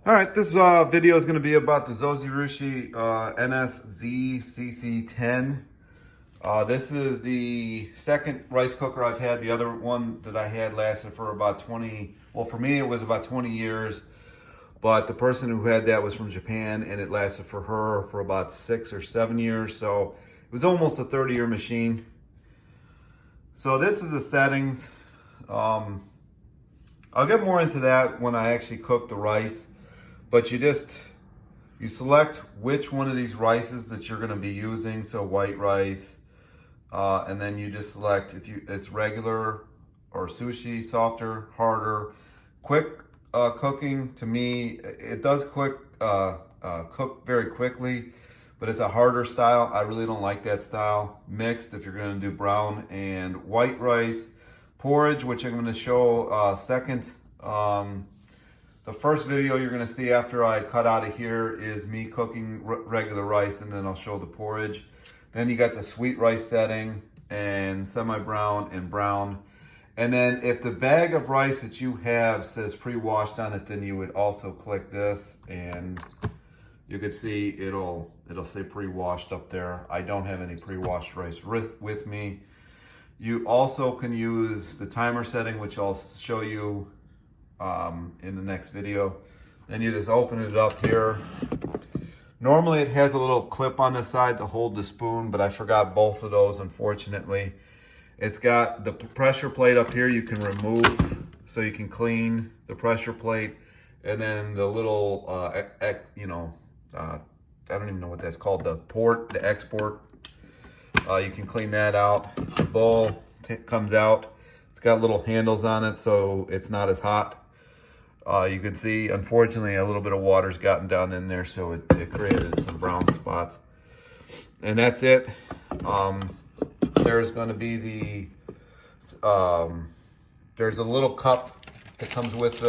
All right, this video is going to be about the Zojirushi NS-ZCC10. This is the second rice cooker I've had. The other one that I had lasted for about 20, well for me it was about 20 years. But the person who had that was from Japan and it lasted for her for about 6 or 7 years. So it was almost a 30-year machine. So this is the settings. I'll get more into that when I actually cook the rice. But you select which one of these rices that you're going to be using. So white rice, and then you just select if it's regular or sushi, softer, harder, quick cooking. To me, it does cook very quickly, but it's a harder style. I really don't like that style. Mixed, if you're going to do brown and white rice. Porridge, which I'm going to show second. The first video you're going to see after I cut out of here is me cooking regular rice, and then I'll show the porridge. Then you got the sweet rice setting and semi-brown and brown. And then if the bag of rice that you have says pre-washed on it, then you would also click this and you could see it'll say pre-washed up there. I don't have any pre-washed rice with me. You also can use the timer setting, which I'll show you in the next video. Then you just open it up here. Normally it has a little clip on the side to hold the spoon, but I forgot both of those, unfortunately. It's got the pressure plate up here you can remove, so you can clean the pressure plate. And then the little, I don't even know what that's called, the export. You can clean that out. The bowl comes out. It's got little handles on it, so it's not as hot. You can see, unfortunately, a little bit of water's gotten down in there, so it created some brown spots. And that's it. There's going to be there's a little cup that comes with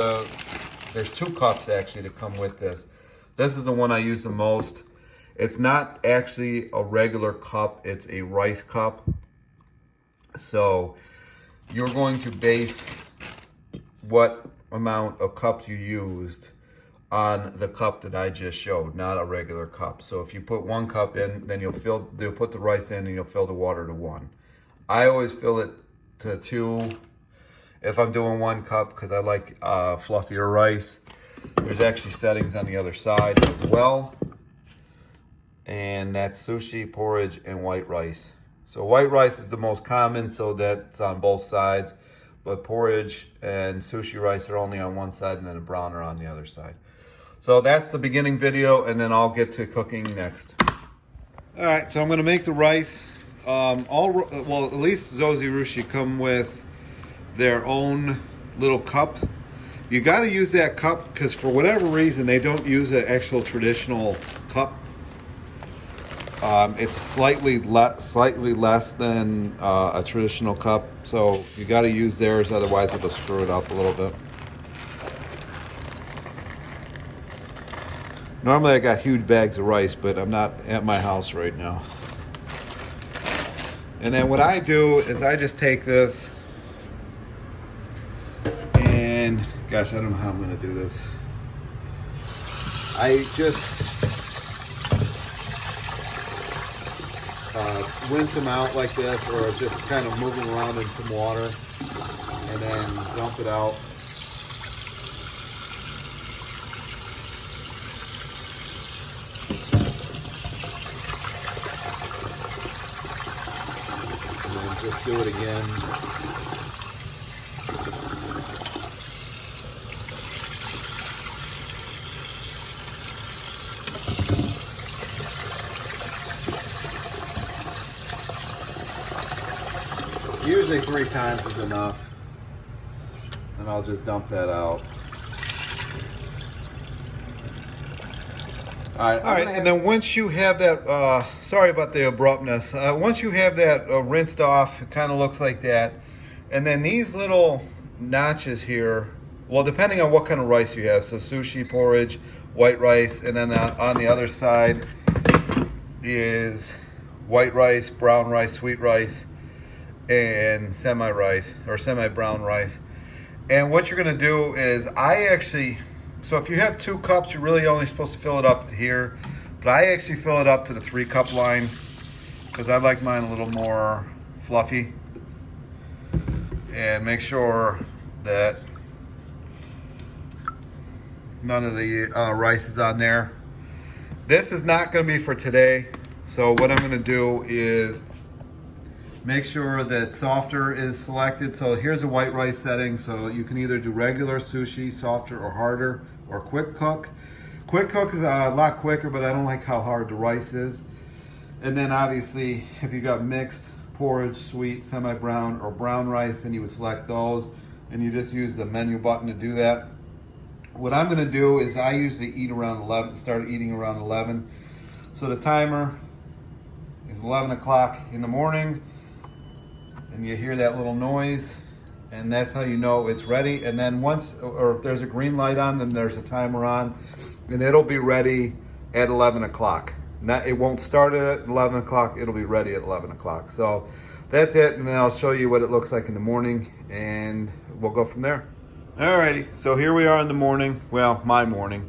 there's 2 cups actually that come with this. This is the one I use the most. It's not actually a regular cup, it's a rice cup. So you're going to base what amount of cups you used on the cup that I just showed, not a regular cup. So if you put 1 cup in, then you'll put the rice in and you'll fill the water to 1. I always fill it to 2 if I'm doing 1 cup because I like fluffier rice. There's actually settings on the other side as well. And that's sushi, porridge, and white rice. So white rice is the most common, so that's on both sides. But porridge and sushi rice are only on one side, and then the brown are on the other side. So that's the beginning video, and then I'll get to cooking next. All right, so I'm gonna make the rice. Well, at least Zojirushi come with their own little cup. You gotta use that cup, because for whatever reason, they don't use an actual traditional cup. It's slightly less than a traditional cup, so you got to use theirs, otherwise it'll screw it up a little bit. Normally I got huge bags of rice, but I'm not at my house right now. And then what I do is I just take this and, gosh, I don't know how I'm going to do this. I just rinse them out like this, or just kind of move them around in some water and then dump it out. And then just do it again. Usually 3 times is enough, and I'll just dump that out. All right, and then once you have that, sorry about the abruptness, once you have that rinsed off, it kind of looks like that. And then these little notches here, well, depending on what kind of rice you have, so sushi, porridge, white rice, and then on the other side is white rice, brown rice, sweet rice, and semi-rice or semi-brown rice. And what you're gonna do is, I actually So if you have 2 cups, you're really only supposed to fill it up to here. But I actually fill it up to the 3-cup line because I like mine a little more fluffy. And make sure that none of the rice is on there. This is not going to be for today. So what I'm going to do is make sure that softer is selected. So here's a white rice setting. So you can either do regular sushi, softer or harder, or quick cook. Quick cook is a lot quicker, but I don't like how hard the rice is. And then obviously, if you got mixed, porridge, sweet, semi-brown, or brown rice, then you would select those. And you just use the menu button to do that. What I'm gonna do is I usually eat around 11, start eating around 11. So the timer is 11 o'clock in the morning, and you hear that little noise, and that's how you know it's ready. And then once, or if there's a green light on, then there's a timer on, and it'll be ready at 11 o'clock. It won't start at 11 o'clock, it'll be ready at 11 o'clock. So that's it, and then I'll show you what it looks like in the morning, and we'll go from there. Alrighty, so here we are in the morning, well, my morning.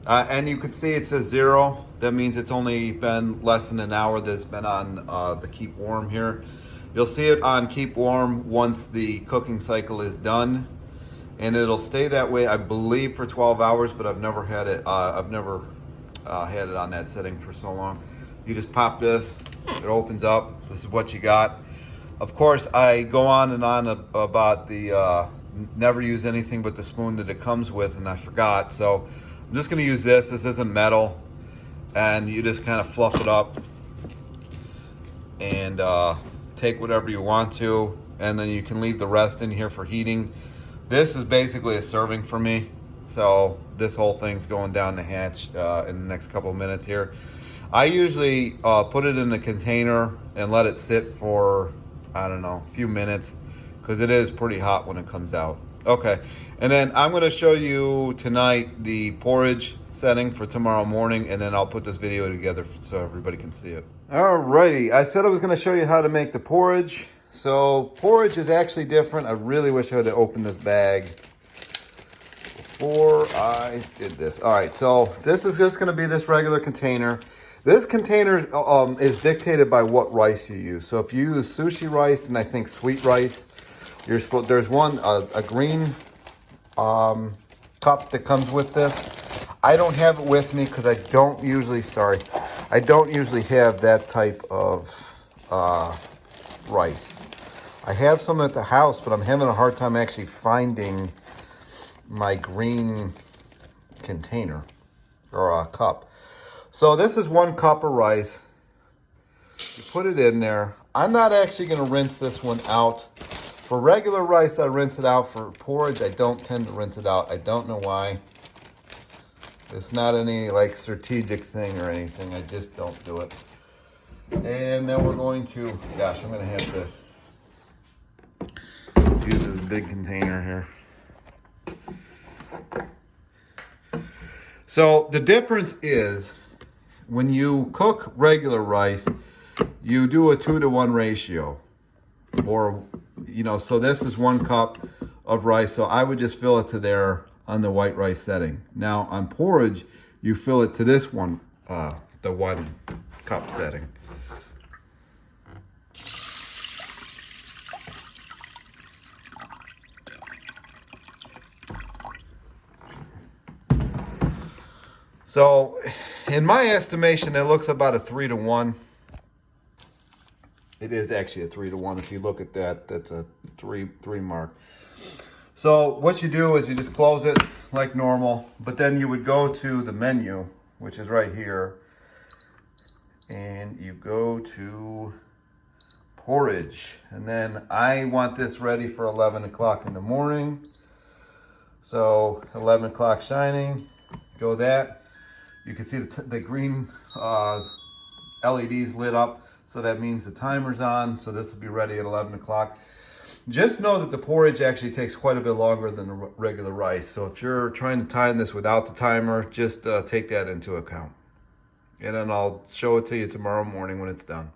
And you can see it says 0. That means it's only been less than an hour that it's been on the keep warm here. You'll see it on keep warm once the cooking cycle is done. And it'll stay that way, I believe, for 12 hours, but I've never had it, had it on that setting for so long. You just pop this, it opens up, this is what you got. Of course, I go on and on about the never use anything but the spoon that it comes with, and I forgot. So I'm just gonna use this. This isn't metal, and you just kind of fluff it up and take whatever you want to, and then you can leave the rest in here for heating. This is basically a serving for me, so this whole thing's going down the hatch in the next couple of minutes here. I usually put it in a container and let it sit for, I don't know, a few minutes, because it is pretty hot when it comes out. Okay, and then I'm going to show you tonight the porridge setting for tomorrow morning, and then I'll put this video together so everybody can see it. Alrighty, I said I was going to show you how to make the porridge. So porridge is actually different. I really wish I had opened this bag before I did this. All right, so this is just going to be this regular container. This container is dictated by what rice you use. So if you use sushi rice and I think sweet rice, you're supposed, there's one, a green cup that comes with this. I don't have it with me because I don't usually have that type of rice. I have some at the house, but I'm having a hard time actually finding my green container or a cup. So this is 1 cup of rice. You put it in there. I'm not actually going to rinse this one out. For regular rice, I rinse it out. For porridge, I don't tend to rinse it out. I don't know why. It's not any like strategic thing or anything. I just don't do it. And then we're going to, gosh, I'm going to have to use this big container here. So the difference is when you cook regular rice, you do a 2-to-1 ratio. Or, you know, so this is 1 cup of rice. So I would just fill it to there on the white rice setting. Now on porridge, you fill it to this one, the 1 cup setting. So in my estimation, it looks about a 3-to-1. It is actually a 3-to-1. If you look at that, that's a 3 mark. So what you do is you just close it like normal, but then you would go to the menu, which is right here, and you go to porridge. And then I want this ready for 11 o'clock in the morning. So 11 o'clock shining, go that. You can see the green LEDs lit up. So that means the timer's on. So this will be ready at 11 o'clock. Just know that the porridge actually takes quite a bit longer than the regular rice. So if you're trying to time this without the timer, just take that into account. And then I'll show it to you tomorrow morning when it's done.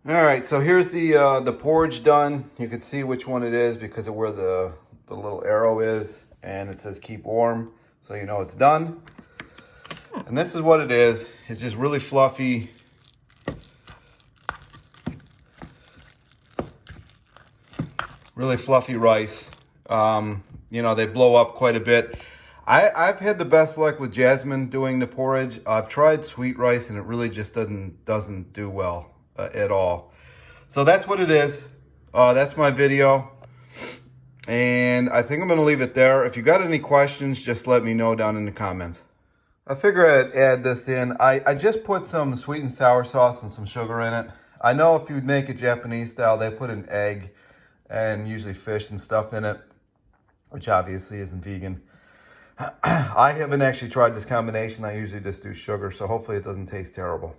All right, so here's the porridge done. You can see which one it is because of where the little arrow is. And it says keep warm. so you know it's done. And this is what it is. It's just really fluffy. Really fluffy rice. You know, they blow up quite a bit. I've had the best luck with jasmine doing the porridge. I've tried sweet rice and it really just doesn't do well at all. So that's what it is. That's my video. And I think I'm going to leave it there. If you got any questions, just let me know down in the comments. I figure I'd add this in. I just put some sweet and sour sauce and some sugar in it. I know if you make it Japanese style, they put an egg and usually fish and stuff in it, which obviously isn't vegan. I haven't actually tried this combination. I usually just do sugar, so hopefully it doesn't taste terrible.